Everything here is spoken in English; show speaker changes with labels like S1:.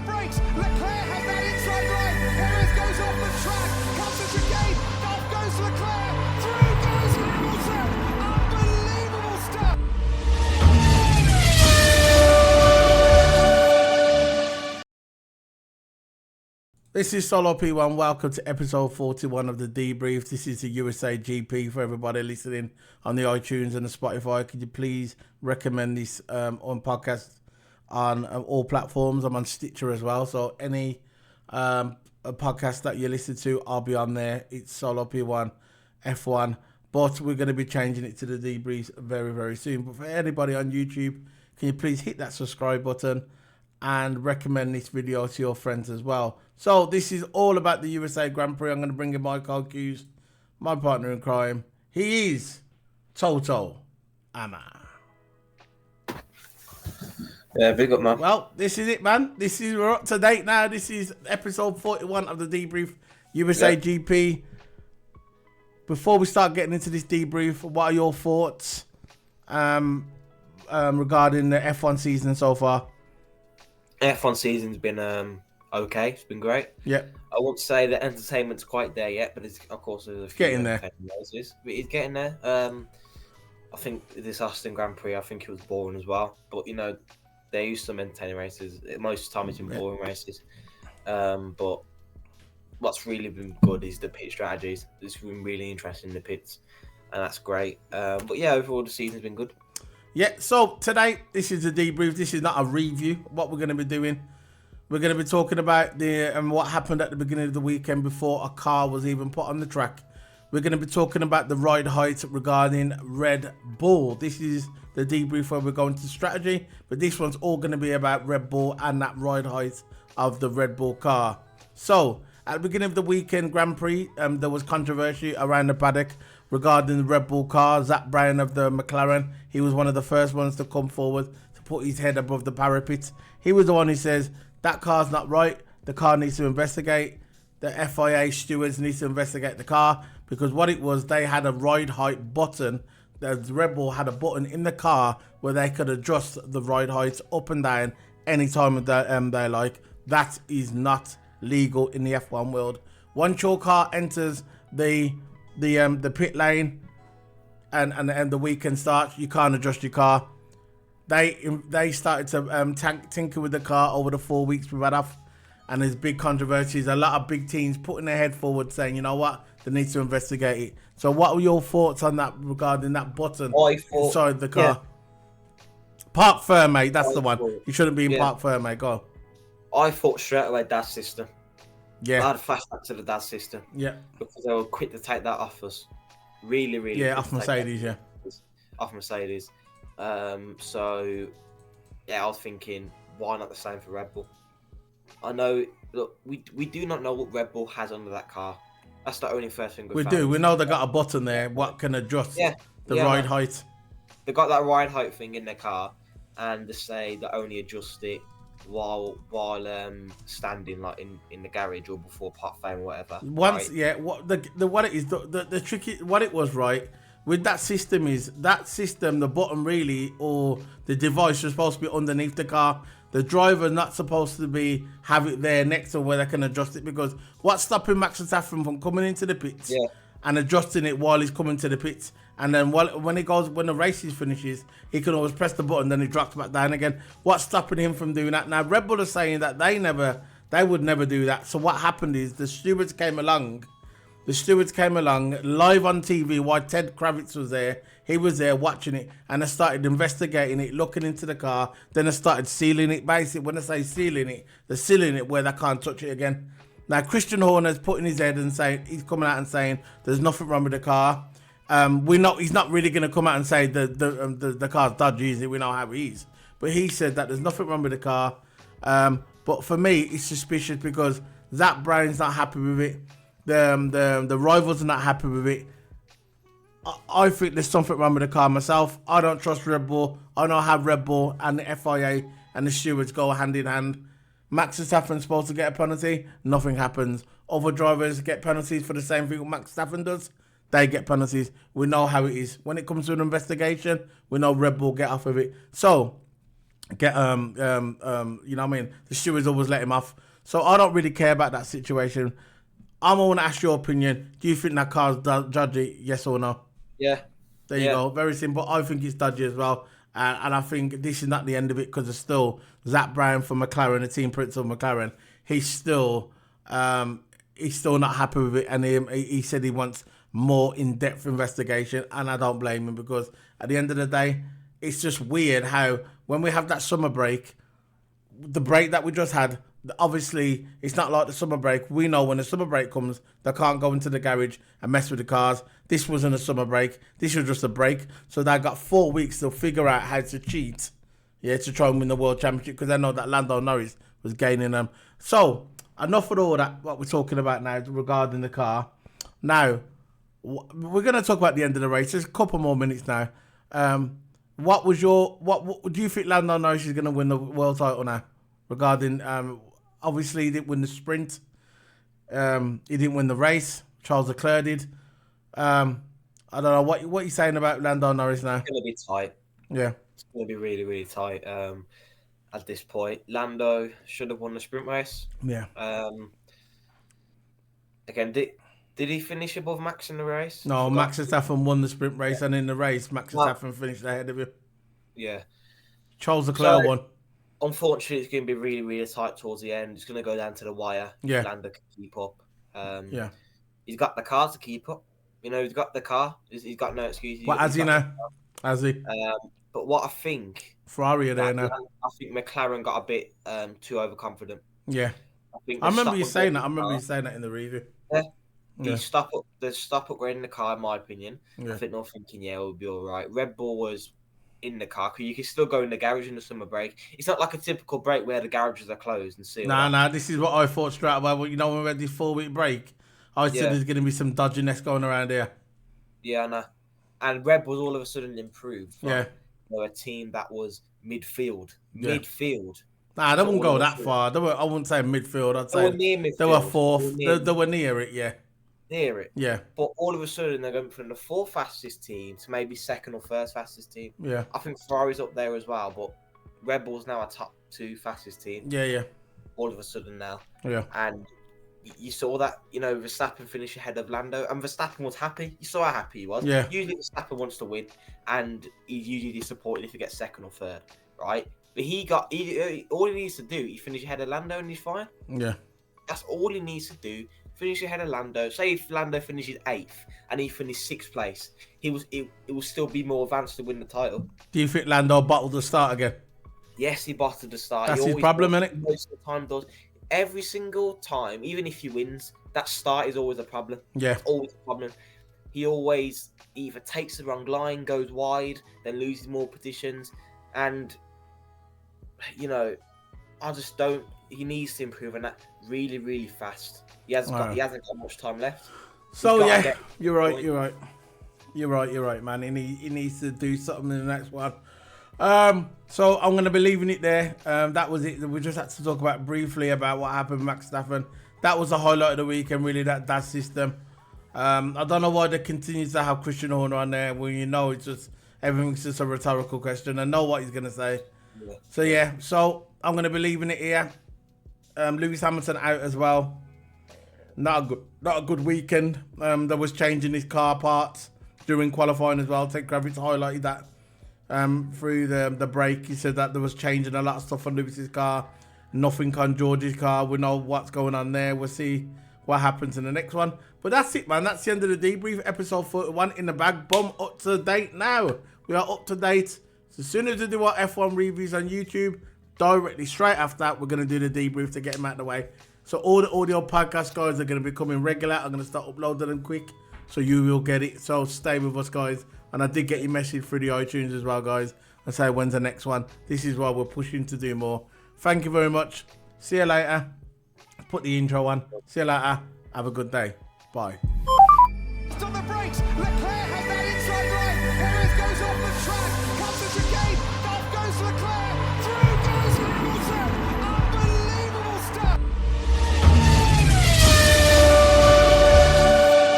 S1: brakes. Leclerc has that inside line. Perez goes off the track. Comes the chicane. Off goes Leclerc. Through goes Hamilton. Unbelievable stuff.
S2: This is Solo P1. Welcome to episode 41 of the Debrief. This is the USA GP for everybody listening on the iTunes and the Spotify. Could you please recommend this on podcast on all platforms? I'm on Stitcher as well. So any podcast that you listen to, I'll be on there. It's Solo P1 F1. But we're going to be changing it to the Debrief very, very soon. But for anybody on YouTube, can you please hit that subscribe button and recommend this video to your friends as well. So this is all about the USA Grand Prix. I'm going to bring in my co-accused, my partner in crime. He is TOTO Anna.
S3: Yeah, big up, man.
S2: Well, this is it, man. We're up to date now. This is episode 41 of the Debrief USA GP. Before we start getting into this debrief, what are your thoughts regarding the F1 season so far?
S3: F1 season's been okay. It's been great.
S2: Yep.
S3: I won't say the entertainment's quite there yet, but it's, of course there's a few
S2: getting there.
S3: Races, but it's getting there. I think this Austin Grand Prix, I think it was boring as well. But you know, they used some entertaining races. Most of the time, it's been boring races. But what's really been good is the pit strategies. It's been really interesting in the pits, and that's great. But yeah, overall the season's been good.
S2: Yeah, so today, this is a debrief. This is not a review. What we're going to be doing, we're going to be talking about what happened at the beginning of the weekend before a car was even put on the track. We're going to be talking about the ride height regarding Red Bull. This is the debrief where we're going to strategy, but this one's all going to be about Red Bull and that ride height of the Red Bull car. So, at the beginning of the weekend Grand Prix, there was controversy around the paddock regarding the Red Bull car. Zach Brown of the McLaren, he was one of the first ones to come forward to put his head above the parapet. He was the one who says, that car's not right, the car needs to investigate. The FIA stewards need to investigate the car, because what it was, they had a ride height button. The Red Bull had a button in the car where they could adjust the ride heights up and down any time they like. That is not legal in the F1 world. Once your car enters the pit lane and the weekend starts, you can't adjust your car. They started to tinker with the car over the 4 weeks we've had off, and there's big controversies. A lot of big teams putting their head forward saying, you know what, they need to investigate it. So what were your thoughts on that regarding that button inside the car? Yeah. Park firm, mate. That's the one. You shouldn't be in park firm, mate. Go.
S3: I thought straight away DAS system.
S2: Yeah.
S3: I had a flashback to the DAS system.
S2: Yeah.
S3: Because they were quick to take that off us. Really, really.
S2: Yeah, off Mercedes, yeah.
S3: Off Mercedes. So, yeah, I was thinking, why not the same for Red Bull? I know, look, we do not know what Red Bull has under that car. That's the only first thing
S2: we do. We know they got a button there. What can adjust the ride height? They
S3: got that ride height thing in their car, and they say they only adjust it while standing like in the garage or before pot fame or whatever.
S2: Once,
S3: right?
S2: Yeah. What it is the tricky what it was, right, with that system is the button really, or the device was supposed to be underneath the car. The driver not supposed to have it there next to where they can adjust it, because what's stopping Max Verstappen from coming into the pits and adjusting it while he's coming to the pits? And then when the race finishes, he can always press the button, then he drops back down again. What's stopping him from doing that? Now Red Bull are saying that they would never do that. So what happened is the stewards came along live on TV while Ted Kravitz was there. He was there watching it, and they started investigating it, looking into the car. Then they started sealing it. Basically, when they say sealing it, they're sealing it where they can't touch it again. Now, Christian Horner's putting his head and saying, he's coming out and saying there's nothing wrong with the car. He's not really going to come out and say the car's dodgy, is it? We know how he is. But he said that there's nothing wrong with the car. But for me, it's suspicious because Zach Brown's not happy with it. The rivals are not happy with it. I think there's something wrong with the car myself. I don't trust Red Bull. I know how Red Bull and the FIA and the stewards go hand in hand. Max Verstappen's supposed to get a penalty. Nothing happens. Other drivers get penalties for the same thing Max Verstappen does. They get penalties. We know how it is. When it comes to an investigation, we know Red Bull get off of it. So, get you know what I mean, the stewards always let him off. So I don't really care about that situation. I'm going to ask your opinion. Do you think that car's dodgy? Yes or no?
S3: Yeah.
S2: There you go. Very simple. I think it's dodgy as well. And I think this is not the end of it because there's still Zach Brown from McLaren, the team principal of McLaren. He's still not happy with it. And he said he wants more in-depth investigation. And I don't blame him because at the end of the day, it's just weird how when we have that summer break, the break that we just had, obviously it's not like the summer break. We know when the summer break comes, they can't go into the garage and mess with the cars. This wasn't a summer break. This was just a break. So they got 4 weeks to figure out how to cheat, to try and win the World Championship because they know that Lando Norris was gaining them. So enough of all that, what we're talking about now regarding the car. Now, we're going to talk about the end of the race. There's a couple more minutes now. What do you think Lando Norris is going to win the world title now? Regarding, obviously he didn't win the sprint. He didn't win the race. Charles Leclerc did. I don't know what are you saying about Lando Norris now.
S3: It's going to be tight.
S2: Yeah,
S3: it's going to be really, really tight. At this point, Lando should have won the sprint race.
S2: Yeah.
S3: Again, did he finish above Max in the race?
S2: No, Max Verstappen won the sprint race, and in the race, Max Verstappen finished ahead of him.
S3: Yeah.
S2: Charles Leclerc won.
S3: Unfortunately, it's going to be really, really tight towards the end. It's going to go down to the wire.
S2: Yeah.
S3: Lando can keep up.
S2: Yeah.
S3: He's got the car to keep up. He's got the car. He's got no excuse.
S2: What has he now? Has he?
S3: But what I think...
S2: Ferrari are there now.
S3: I think McLaren got a bit too overconfident.
S2: Yeah. I remember you saying that. I remember you saying that in the review.
S3: Yeah. They stop upgrading the car, in my opinion.
S2: Yeah.
S3: I think they're thinking, we'll be all right. Red Bull was in the car because you can still go in the garage in the summer break. It's not like a typical break where the garages are closed and sealed.
S2: Nah. This is what I thought straight away. Well, when we had this 4-week break, I said there's going to be some dodginess going around here.
S3: Yeah, I know. And Red Bull all of a sudden improved.
S2: Yeah.
S3: A team that was midfield.
S2: Yeah.
S3: Midfield.
S2: Nah, they wouldn't go that far. I wouldn't say midfield. I'd say
S3: near midfield.
S2: They were fourth. They were near it, yeah.
S3: Near it.
S2: Yeah.
S3: But all of a sudden, they're going from the fourth fastest team to maybe second or first fastest team.
S2: Yeah.
S3: I think Ferrari's up there as well, but Red Bull's now a top 2 fastest team.
S2: Yeah.
S3: All of a sudden now.
S2: Yeah.
S3: And you saw that, Verstappen finished ahead of Lando, and Verstappen was happy. You saw how happy he was.
S2: Yeah.
S3: Usually Verstappen wants to win, and he's usually disappointed if he gets second or third, right? But all he needs to do, he finished ahead of Lando and he's fine.
S2: Yeah.
S3: That's all he needs to do. Finish ahead of Lando. Say if Lando finishes 8th and he finished 6th place, it will still be more advanced to win the title.
S2: Do you think Lando bottled the start again?
S3: Yes, he bottled the start.
S2: That's his problem, isn't it?
S3: Most of the time does. Every single time, even if he wins, that start is always a problem.
S2: Yeah.
S3: It's always a problem. He always either takes the wrong line, goes wide, then loses more positions. And, I just don't... He needs to improve on that really, really fast. He hasn't got much time left.
S2: So, you're right, man. He needs to do something in the next one. So I'm going to be leaving it there. That was it. We just had to talk briefly about what happened with Max Verstappen. That was the highlight of the weekend, really, that system. I don't know why they continue to have Christian Horner on there when it's just everything's just a rhetorical question. I know what he's going to say. Yeah. So I'm going to be leaving it here. Lewis Hamilton out as well. Not a good weekend. There was changing his car parts during qualifying as well. Ted Kravitz highlighted that through the break. He said that there was changing a lot of stuff on Lewis's car. Nothing on George's car. We know what's going on there. We'll see what happens in the next one. But that's it, man. That's the end of the debrief. Episode 41 in the bag. Boom, up to date now. We are up to date. So as soon as we do our F1 reviews on YouTube, directly straight after that, we're going to do the debrief to get them out of the way. So all the audio podcast guys are going to be coming regular. I'm going to start uploading them quick, so you will get it. So stay with us, guys. And I did get your message through the iTunes as well, guys. I say, when's the next one? This is why we're pushing to do more. Thank you very much. See you later. Put the intro on. See you later. Have a good day. Bye.